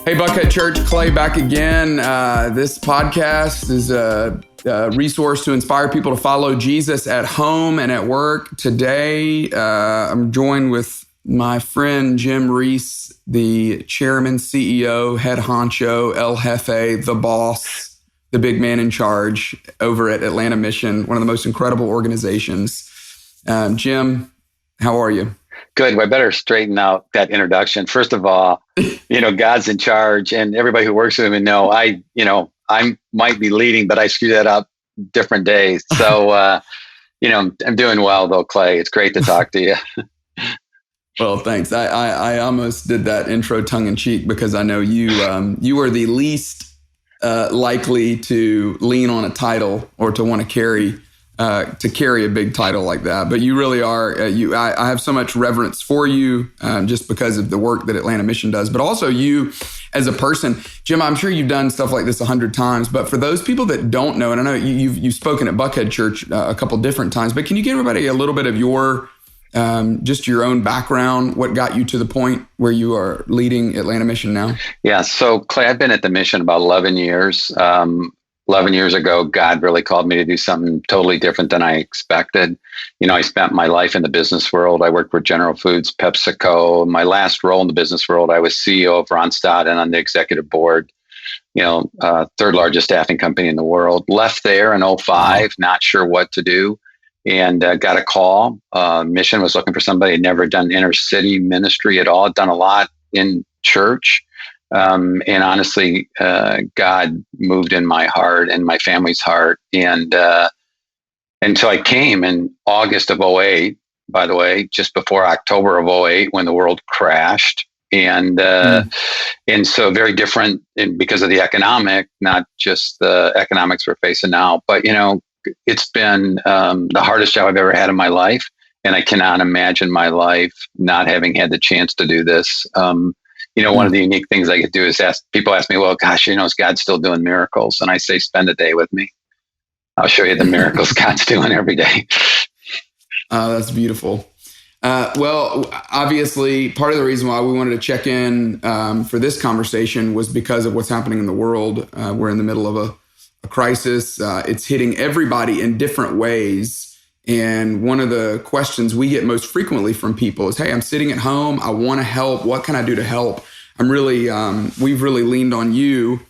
Hey, Buckhead Church, Clay back again. This podcast is a resource to inspire people to follow Jesus at home and at work. Today, I'm joined with my friend Jim Reese, the chairman, CEO, head honcho, El Jefe, the boss, the big man in charge over at Atlanta Mission, one of the most incredible organizations. Jim, how are you? Good. Well, I better straighten out that introduction. First of all, God's in charge, and everybody who works with him know I might be leading, but I screw that up different days. So, I'm doing well though, Clay. It's great to talk to you. Well, thanks. I almost did that intro tongue in cheek because I know you are the least likely to lean on a title or to want to carry a big title like that. But you really are. I have so much reverence for you just because of the work that Atlanta Mission does, but also you as a person. Jim, I'm sure you've done stuff like this 100 times, but for those people that don't know, and I know you've spoken at Buckhead Church a couple different times, but can you give everybody a little bit of your just your own background, what got you to the point where you are leading Atlanta Mission now? Yeah. So Clay, I've been at the mission about 11 years. 11 years ago, God really called me to do something totally different than I expected. I spent my life in the business world. I worked with General Foods, PepsiCo. My last role in the business world, I was CEO of Randstad and on the executive board, third largest staffing company in the world. Left there in 2005, not sure what to do. And got a call. Mission was looking for somebody who'd never done inner city ministry at all, done a lot in church. And honestly, God moved in my heart and my family's heart. And so I came in August of 2008, by the way, just before October of 2008, when the world crashed. And so very different because of the economic, not just the economics we're facing now, but, it's been the hardest job I've ever had in my life. And I cannot imagine my life not having had the chance to do this. One of the unique things I could do is people ask me, well, gosh, is God still doing miracles? And I say, spend a day with me. I'll show you the miracles God's doing every day. That's beautiful. Well, obviously, part of the reason why we wanted to check in for this conversation was because of what's happening in the world. We're in the middle of a crisis. It's hitting everybody in different ways. And one of the questions we get most frequently from people is, hey, I'm sitting at home. I want to help. What can I do to help? We've really leaned on you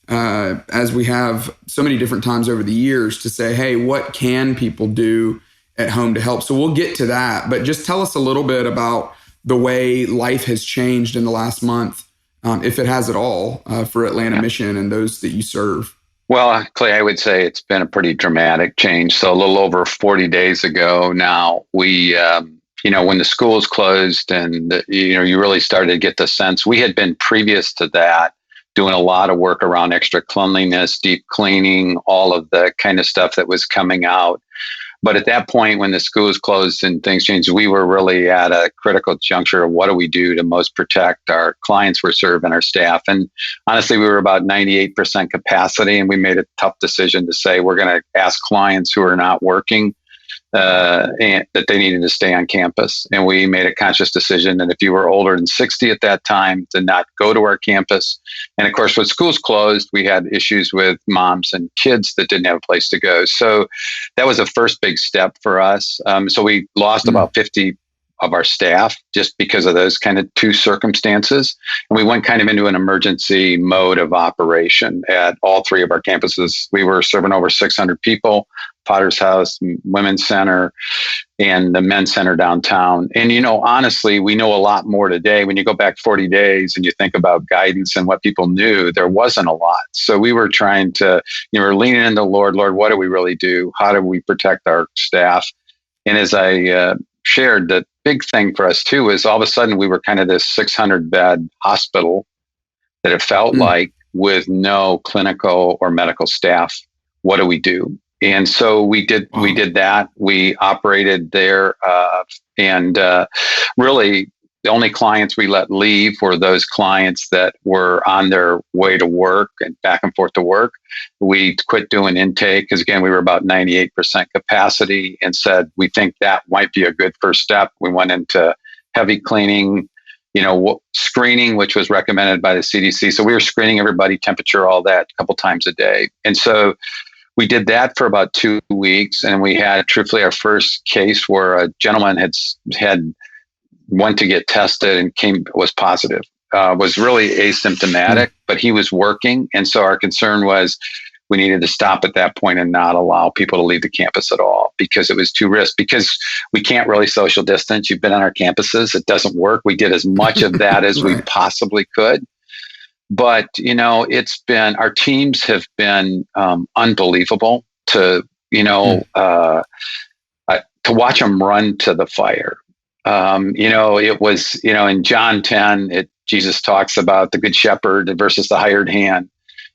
as we have so many different times over the years to say, hey, what can people do at home to help? So we'll get to that, but just tell us a little bit about the way life has changed in the last month, if it has at all, for Atlanta Mission and those that you serve. Well, Clay, I would say it's been a pretty dramatic change. So a little over 40 days ago now, we, when the schools closed and, you really started to get the sense. We had been previous to that doing a lot of work around extra cleanliness, deep cleaning, all of the kind of stuff that was coming out. But at that point, when the schools closed and things changed, we were really at a critical juncture of what do we do to most protect our clients we're serving, our staff. And honestly, we were about 98% capacity, and we made a tough decision to say we're going to ask clients who are not working and that they needed to stay on campus. And we made a conscious decision that if you were older than 60 at that time, to not go to our campus. And of course, when schools closed, we had issues with moms and kids that didn't have a place to go. So that was the first big step for us. So we lost about 50 of our staff just because of those kind of two circumstances. And we went kind of into an emergency mode of operation at all three of our campuses. We were serving over 600 people, Potter's House, Women's Center, and the Men's Center downtown. And, honestly, we know a lot more today. When you go back 40 days and you think about guidance and what people knew, there wasn't a lot. So we were trying to, we're leaning into the Lord, what do we really do? How do we protect our staff? And as I shared, the big thing for us too is all of a sudden we were kind of this 600-bed hospital that it felt like with no clinical or medical staff. What do we do? And so we did that. We operated there, and really the only clients we let leave were those clients that were on their way to work and back and forth to work. We quit doing intake because, again, we were about 98% capacity and said, we think that might be a good first step. We went into heavy cleaning, screening, which was recommended by the CDC. So we were screening everybody, temperature, all that, a couple times a day. And so we did that for about 2 weeks. And we had, truthfully, our first case where a gentleman had went to get tested and was positive. Was really asymptomatic, but he was working. And so our concern was we needed to stop at that point and not allow people to leave the campus at all because it was too risky, because we can't really social distance. You've been on our campuses. It doesn't work. We did as much of that as we possibly could. But, our teams have been unbelievable to watch them run to the fire. It was, in John 10, Jesus talks about the good shepherd versus the hired hand,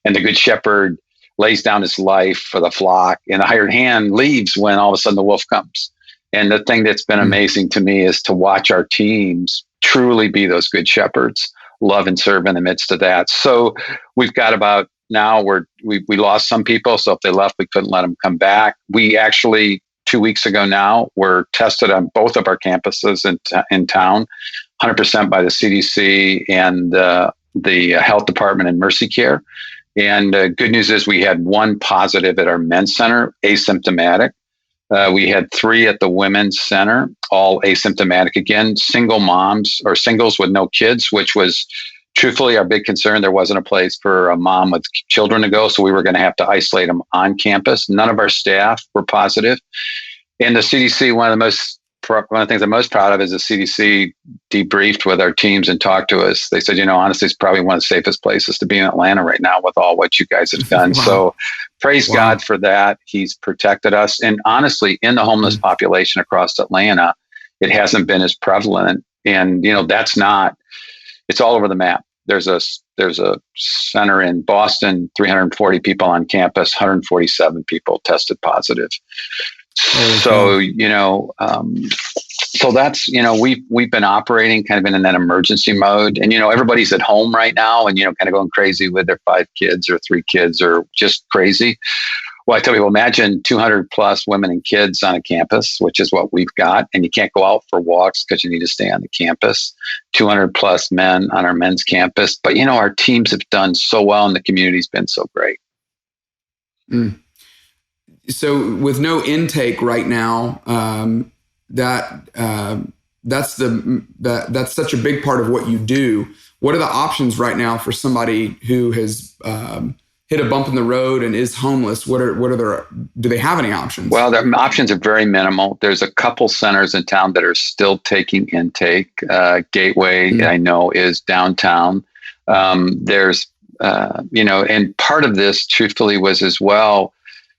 and the good shepherd lays down his life for the flock, and the hired hand leaves when all of a sudden the wolf comes. And the thing that's been amazing to me is to watch our teams truly be those good shepherds, love and serve in the midst of that. So we've got about now we lost some people. So if they left, we couldn't let them come back. We actually 2 weeks ago now were tested on both of our campuses in town, 100% by the CDC and the health department and Mercy Care. And good news is we had one positive at our men's center, asymptomatic. We had 3 at the women's center, all asymptomatic. Again, single moms or singles with no kids, which was truthfully our big concern. There wasn't a place for a mom with children to go, so we were going to have to isolate them on campus. None of our staff were positive. And the CDC, one of the things I'm most proud of is the CDC debriefed with our teams and talked to us. They said, honestly, it's probably one of the safest places to be in Atlanta right now with all what you guys have done. Wow. So praise God for that. He's protected us. And honestly, in the homeless population across Atlanta, it hasn't been as prevalent. And, it's all over the map. There's a center in Boston, 340 people on campus, 147 people tested positive. So, so that's, we've been operating kind of in that emergency mode, and, everybody's at home right now and, kind of going crazy with their 5 kids or 3 kids or just crazy. Well, I tell people, imagine 200 plus women and kids on a campus, which is what we've got. And you can't go out for walks because you need to stay on the campus. 200 plus men on our men's campus. But, our teams have done so well and the community's been so great. So with no intake right now, that's such a big part of what you do. What are the options right now for somebody who has hit a bump in the road and is homeless? Do they have any options? Well, their options are very minimal. There's a couple centers in town that are still taking intake. Gateway, I know, is downtown. There's, and part of this truthfully was as well,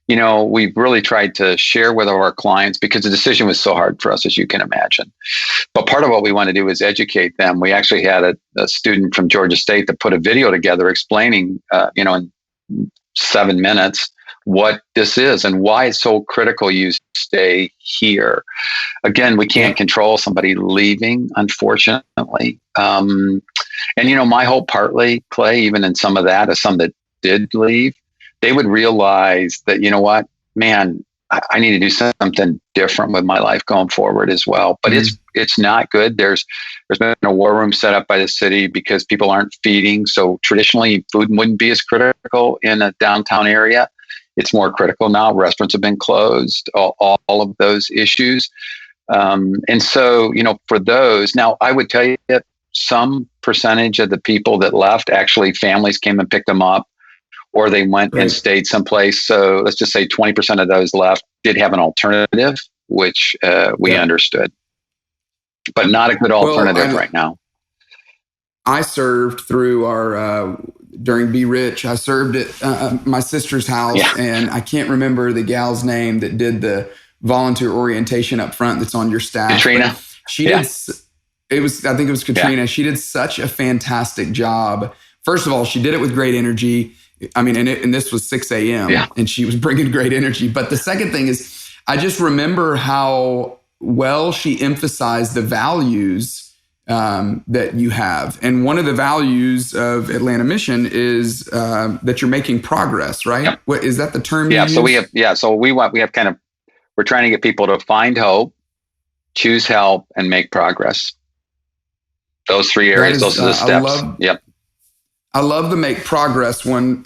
we've really tried to share with our clients because the decision was so hard for us, as you can imagine. But part of what we want to do is educate them. We actually had a student from Georgia State that put a video together explaining, in 7 minutes, what this is and why it's so critical you stay here. Again, we can't control somebody leaving, unfortunately. And, my hope partly, Clay, even in some of that, is some that did leave, they would realize that, man, I need to do something different with my life going forward as well. But it's not good. There's been a war room set up by the city because people aren't feeding. So traditionally, food wouldn't be as critical in a downtown area. It's more critical now. Restaurants have been closed, all of those issues. And so, for those, now I would tell you that some percentage of the people that left, actually families came and picked them up, or they went and stayed someplace. So let's just say 20% of those left did have an alternative, which we understood, but not a good alternative right now. I served through during Be Rich, I served at my sister's house, and I can't remember the gal's name that did the volunteer orientation up front that's on your staff. Katrina. She did. I think it was Katrina. Yeah. She did such a fantastic job. First of all, she did it with great energy. I mean, and this was 6 a.m. and she was bringing great energy. But the second thing is, I just remember how well she emphasized the values that you have. And one of the values of Atlanta Mission is that you're making progress, right? Yep. What is that the term? Yeah. So we have we're trying to get people to find hope, choose help, and make progress. Those three That areas, is, those are the steps. Yep. I love to make progress when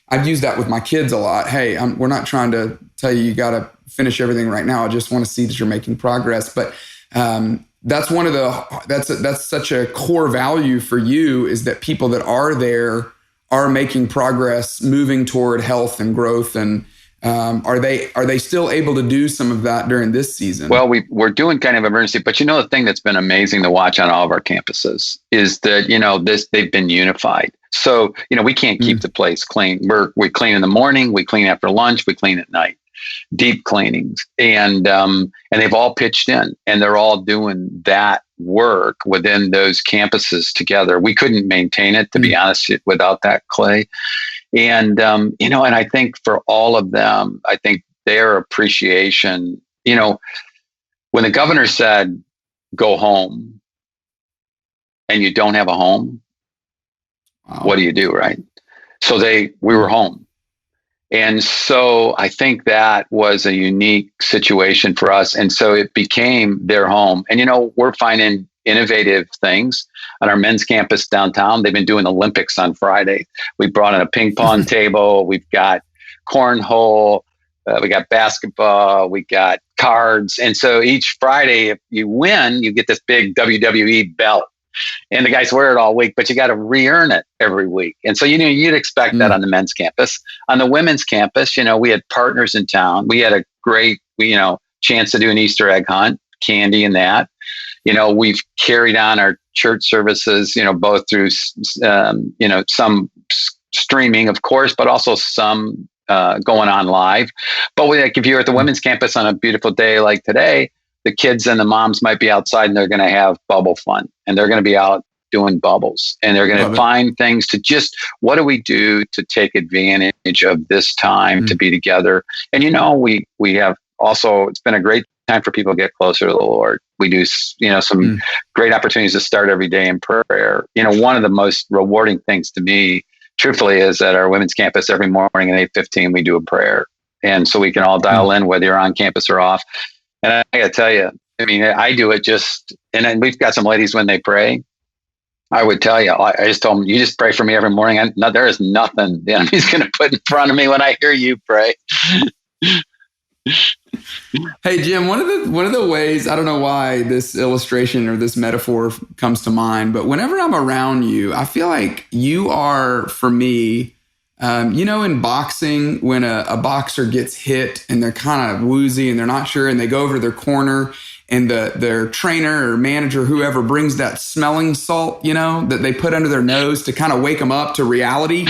I've used that with my kids a lot. Hey, we're not trying to tell you got to finish everything right now. I just want to see that you're making progress. But that's one of that's such a core value for you, is that people that are there are making progress, moving toward health and growth. And are they still able to do some of that during this season? Well, we're doing kind of emergency, but the thing that's been amazing to watch on all of our campuses is that, they've been unified. So, we can't keep the place clean. We clean in the morning, we clean after lunch, we clean at night, deep cleanings. And they've all pitched in, and they're all doing that work within those campuses together. We couldn't maintain it, to be honest, without that, Clay. And, and I think for all of them, I think their appreciation, when the governor said, go home, and you don't have a home, wow, what do you do, right? So we were home. And so I think that was a unique situation for us. And so it became their home. And, we're finding innovative things on our men's campus downtown. They've been doing Olympics on Friday. We brought in a ping pong table. We've got cornhole. We got basketball. We got cards. And so each Friday, if you win, you get this big WWE belt. And the guys wear it all week, but you got to re-earn it every week. And so, you'd expect that on the men's campus. On the women's campus, we had partners in town. We had a great, chance to do an Easter egg hunt, candy and that. We've carried on our church services, both through, some streaming, of course, but also some going on live. But if you're at the women's campus on a beautiful day like today, the kids and the moms might be outside and they're going to have bubble fun, and they're going to be out doing bubbles, and they're going to find things to what do we do to take advantage of this time to be together? And, we have also, it's been a great time for people to get closer to the Lord. We do, some great opportunities to start every day in prayer. One of the most rewarding things to me, truthfully, is at our women's campus every morning at 8:15, we do a prayer. And so we can all dial in, whether you're on campus or off. And I got to tell you, I do it and then we've got some ladies when they pray. I would tell you, I just told them, you just pray for me every morning. There is nothing the enemy's going to put in front of me when I hear you pray. Hey, Jim, one of the ways, I don't know why this illustration or this metaphor comes to mind, but whenever I'm around you, I feel like you are, for me, in boxing, when a boxer gets hit and they're kind of woozy and they're not sure, and they go over to their corner, and their trainer or manager, whoever, brings that smelling salt, that they put under their nose to kind of wake them up to reality.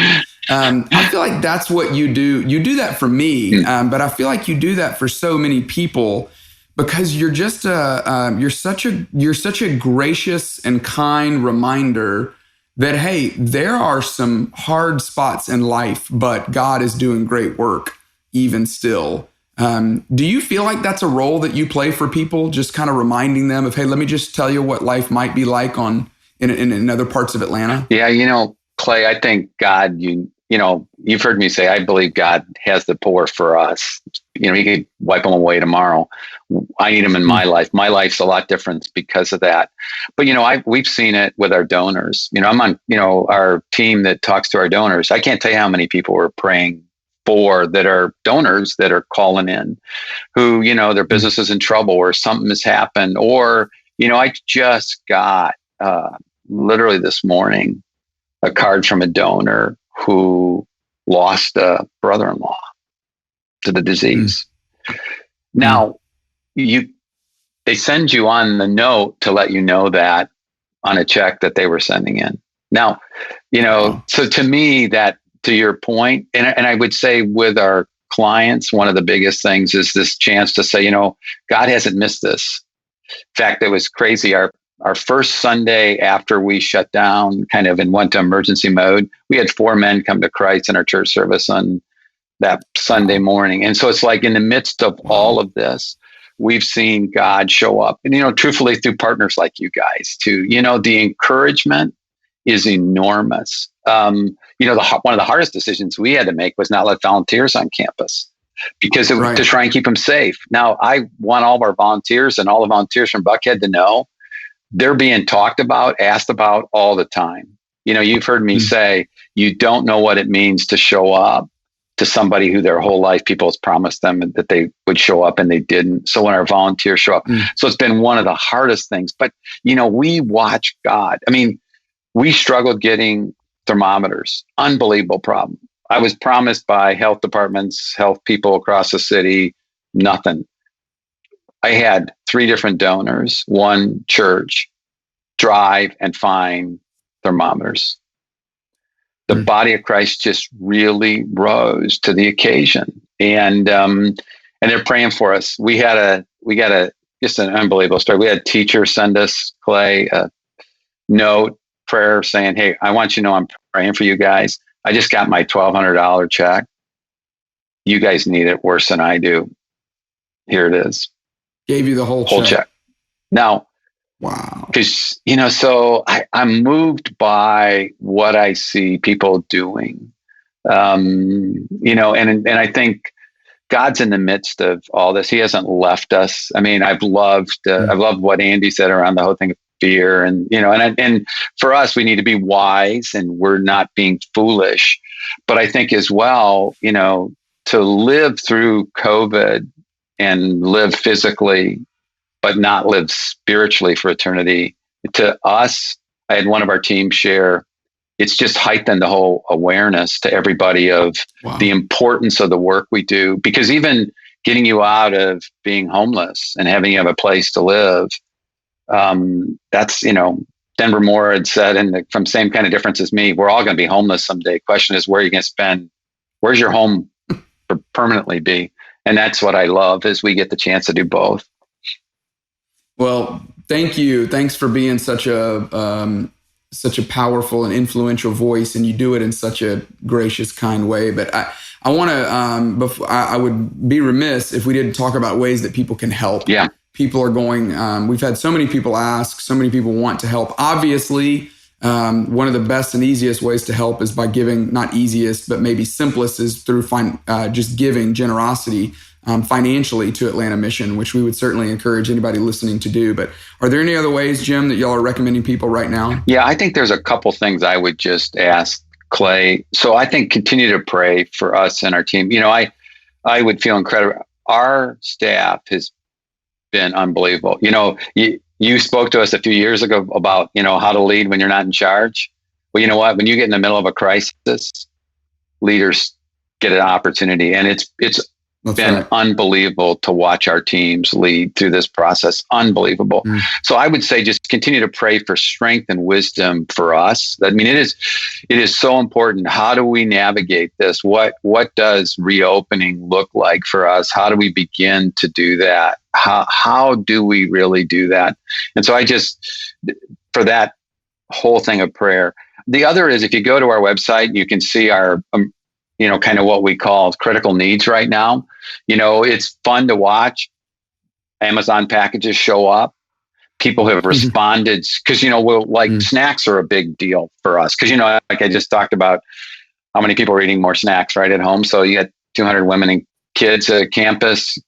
I feel like that's what you do. You do that for me, but I feel like you do that for so many people, because you're just you're such a gracious and kind reminder that, hey, there are some hard spots in life, but God is doing great work even still. Do you feel like that's a role that you play for people, just kind of reminding them of, hey, let me just tell you what life might be like in other parts of Atlanta? Yeah, Clay, I think God, you've heard me say, I believe God has the poor for us. He could wipe them away tomorrow. I need them in my life. My life's a lot different because of that. But, we've seen it with our donors. I'm on, our team that talks to our donors. I can't tell you how many people we're praying for that are donors that are calling in, who, their business is in trouble, or something has happened. Or, I just got literally this morning a card from a donor who lost a brother-in-law to the disease. Now, they send you on the note to let you know that on a check that they were sending in. Now, so to me, that, to your point, and I would say with our clients, one of the biggest things is this chance to say, God hasn't missed this. In fact, it was crazy. Our first Sunday after we shut down kind of and went to emergency mode, we had 4 men come to Christ in our church service on that Sunday morning. And so it's like, in the midst of all of this, we've seen God show up, and, truthfully, through partners like you guys too. The encouragement is enormous. One of the hardest decisions we had to make was not let volunteers on campus, because to try and keep them safe. Now, I want all of our volunteers and all the volunteers from Buckhead to know they're being talked about, asked about all the time. You've heard me say, you don't know what it means to show up to somebody who their whole life people has promised them that they would show up and they didn't. So when our volunteers show up, so it's been one of the hardest things. But, we watch God. I mean, we struggled getting thermometers. Unbelievable problem. I was promised by health departments, health people across the city, nothing. I had 3 different donors, one church, drive and find thermometers. The body of Christ just really rose to the occasion, and they're praying for us. We got just an unbelievable story. We had a teacher send us, Clay, a note, prayer saying, "Hey, I want you to know I'm praying for you guys. I just got my $1,200 check. You guys need it worse than I do. Here it is." Gave you the whole check. Now, wow. Because, so I'm moved by what I see people doing, and I think God's in the midst of all this. He hasn't left us. I mean, I've loved what Andy said around the whole thing of fear, and for us, we need to be wise, and we're not being foolish. But I think as well, to live through COVID and live physically, but not live spiritually for eternity. To us, I had one of our team share, it's just heightened the whole awareness to everybody of the importance of the work we do. Because even getting you out of being homeless and having you have a place to live, that's, Denver Moore had said, and from same kind of difference as me, we're all going to be homeless someday. Question is, where are you going to spend? Where's your home permanently be? And that's what I love, is we get the chance to do both. Well, thank you. Thanks for being such a powerful and influential voice, and you do it in such a gracious, kind way. But I want to, I would be remiss if we didn't talk about ways that people can help. Yeah. People are going, we've had so many people ask, so many people want to help. Obviously, one of the best and easiest ways to help is by giving, not easiest, but maybe simplest is through just giving generosity financially to Atlanta Mission, which we would certainly encourage anybody listening to do. But are there any other ways, Jim, that y'all are recommending people right now? Yeah, I think there's a couple things I would just ask Clay. So I think continue to pray for us and our team. I would feel incredible. Our staff has been unbelievable. You spoke to us a few years ago about, how to lead when you're not in charge. Well, you know what? When you get in the middle of a crisis, leaders get an opportunity, and it's been unbelievable to watch our teams lead through this process. Unbelievable. So I would say just continue to pray for strength and wisdom for us. I mean, it is so important. How do we navigate this? What does reopening look like for us? How do we begin to do that? How do we really do that? And so for that whole thing of prayer. The other is, if you go to our website, you can see our kind of what we call critical needs right now. It's fun to watch Amazon packages show up. People have responded because, snacks are a big deal for us. Because, like I just talked about, how many people are eating more snacks right at home. So you got 200 women and kids at campus,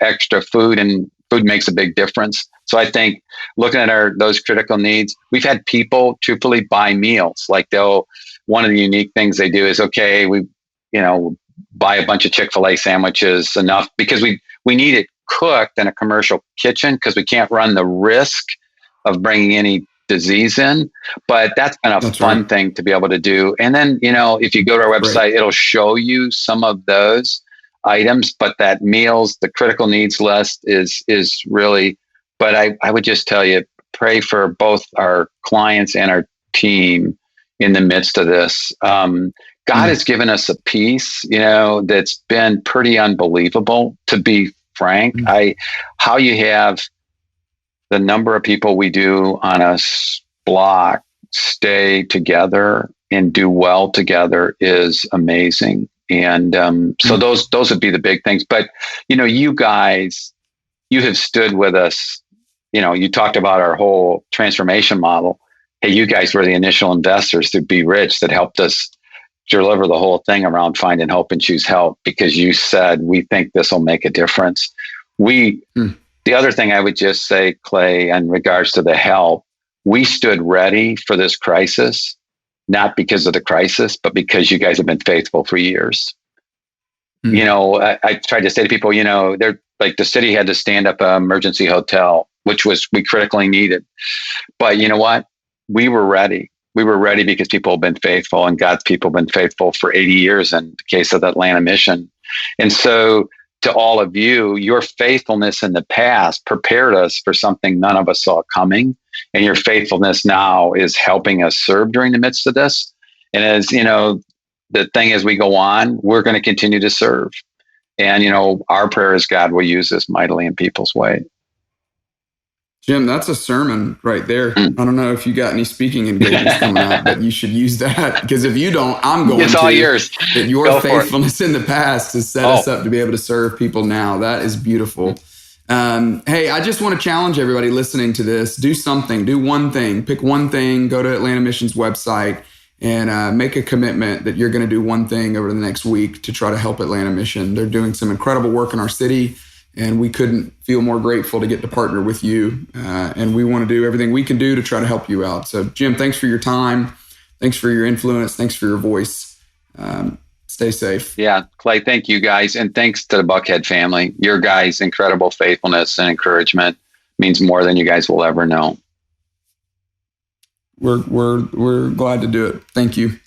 extra food, and food makes a big difference. So I think looking at those critical needs, we've had people truthfully buy meals. Like one of the unique things they do is, okay, we buy a bunch of Chick-fil-A sandwiches, enough because we need it cooked in a commercial kitchen because we can't run the risk of bringing any disease in. But that's been a fun thing to be able to do. And then, if you go to our website, it'll show you some of those items, but that meals, the critical needs list is really, but I would just tell you, pray for both our clients and our team in the midst of this. God has given us a peace, that's been pretty unbelievable, to be frank. How you have the number of people we do on a block stay together and do well together is amazing. And so those would be the big things. But, you guys, you have stood with us. You talked about our whole transformation model. Hey, you guys were the initial investors through Be Rich that helped us deliver the whole thing around find and hope and choose help, because you said, we think this will make a difference. We The other thing I would just say, Clay, in regards to the help, we stood ready for this crisis, not because of the crisis, but because you guys have been faithful for years. Mm. I tried to say to people, they're like, the city had to stand up an emergency hotel, which we critically needed. But you know what? We were ready. We were ready because people have been faithful, and God's people have been faithful for 80 years in the case of the Atlanta mission. And so to all of you, your faithfulness in the past prepared us for something none of us saw coming. And your faithfulness now is helping us serve during the midst of this. And as the thing as we go on, we're going to continue to serve. And, our prayer is God will use this mightily in people's way. Jim, that's a sermon right there. I don't know if you got any speaking engagements coming up, but you should use that, because if you don't, I'm going to. It's all yours. That your faithfulness in the past has set us up to be able to serve people now. That is beautiful. Hey, I just want to challenge everybody listening to this. Do something. Do one thing. Pick one thing. Go to Atlanta Mission's website and make a commitment that you're going to do one thing over the next week to try to help Atlanta Mission. They're doing some incredible work in our city, and we couldn't feel more grateful to get to partner with you. And we want to do everything we can do to try to help you out. So, Jim, thanks for your time. Thanks for your influence. Thanks for your voice. Stay safe. Yeah, Clay, thank you guys. And thanks to the Buckhead family. Your guys' incredible faithfulness and encouragement means more than you guys will ever know. We're glad to do it. Thank you.